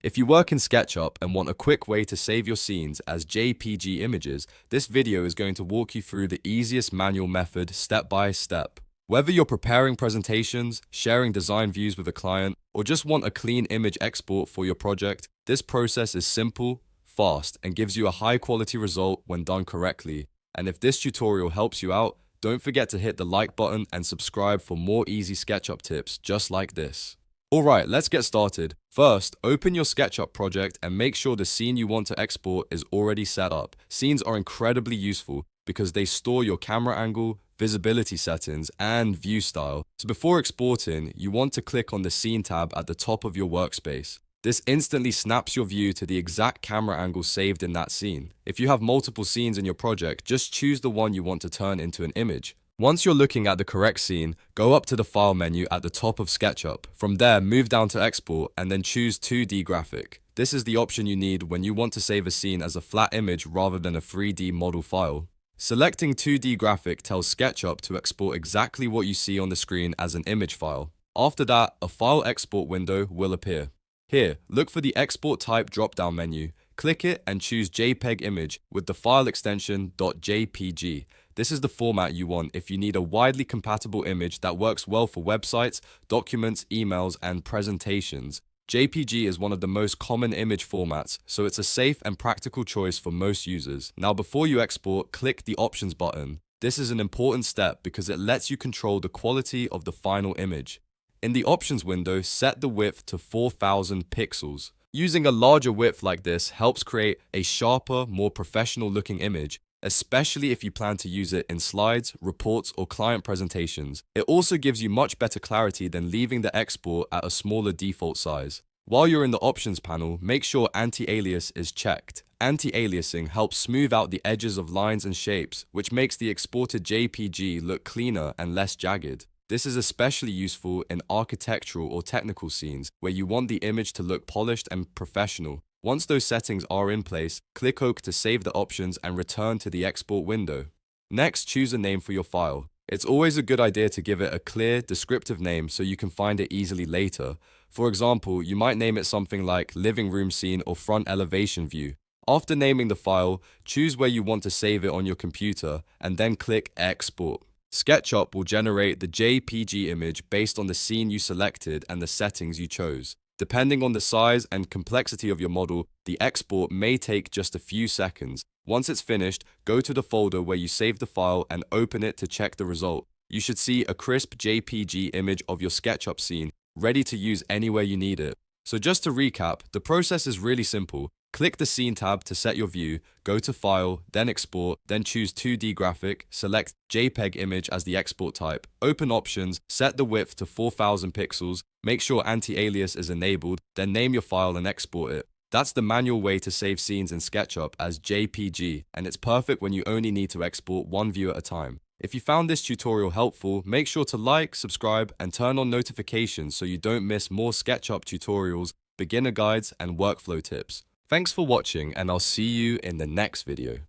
If you work in SketchUp and want a quick way to save your scenes as JPG images, this video is going to walk you through the easiest manual method step by step. Whether you're preparing presentations, sharing design views with a client, or just want a clean image export for your project, this process is simple, fast, and gives you a high quality result when done correctly. And if this tutorial helps you out, don't forget to hit the like button and subscribe for more easy SketchUp tips just like this. Alright, let's get started. First, open your SketchUp project and make sure the scene you want to export is already set up. Scenes are incredibly useful because they store your camera angle, visibility settings, and view style. So before exporting, you want to click on the Scene tab at the top of your workspace. This instantly snaps your view to the exact camera angle saved in that scene. If you have multiple scenes in your project, just choose the one you want to turn into an image. Once you're looking at the correct scene, go up to the File menu at the top of SketchUp. From there, move down to Export and then choose 2D Graphic. This is the option you need when you want to save a scene as a flat image rather than a 3D model file. Selecting 2D Graphic tells SketchUp to export exactly what you see on the screen as an image file. After that, a file export window will appear. Here, look for the Export Type drop-down menu. Click it and choose JPEG image with the file extension .jpg. This is the format you want if you need a widely compatible image that works well for websites, documents, emails, and presentations. JPG is one of the most common image formats, so it's a safe and practical choice for most users. Now, before you export, click the Options button. This is an important step because it lets you control the quality of the final image. In the Options window, set the width to 4000 pixels. Using a larger width like this helps create a sharper, more professional looking image, especially if you plan to use it in slides, reports, or client presentations. It also gives you much better clarity than leaving the export at a smaller default size. While you're in the Options panel, make sure Anti-Alias is checked. Anti-aliasing helps smooth out the edges of lines and shapes, which makes the exported JPG look cleaner and less jagged. This is especially useful in architectural or technical scenes where you want the image to look polished and professional. Once those settings are in place, click OK to save the options and return to the export window. Next, choose a name for your file. It's always a good idea to give it a clear, descriptive name so you can find it easily later. For example, you might name it something like living room scene or front elevation view. After naming the file, choose where you want to save it on your computer and then click Export. SketchUp will generate the JPG image based on the scene you selected and the settings you chose. Depending on the size and complexity of your model, the export may take just a few seconds. Once it's finished, go to the folder where you saved the file and open it to check the result. You should see a crisp JPG image of your SketchUp scene, ready to use anywhere you need it. So just to recap, the process is really simple. Click the Scene tab to set your view, go to File, then Export, then choose 2D Graphic, select JPEG image as the export type, open Options, set the width to 4000 pixels, make sure Anti-Alias is enabled, then name your file and export it. That's the manual way to save scenes in SketchUp as JPG, and it's perfect when you only need to export one view at a time. If you found this tutorial helpful, make sure to like, subscribe, and turn on notifications so you don't miss more SketchUp tutorials, beginner guides, and workflow tips. Thanks for watching, and I'll see you in the next video.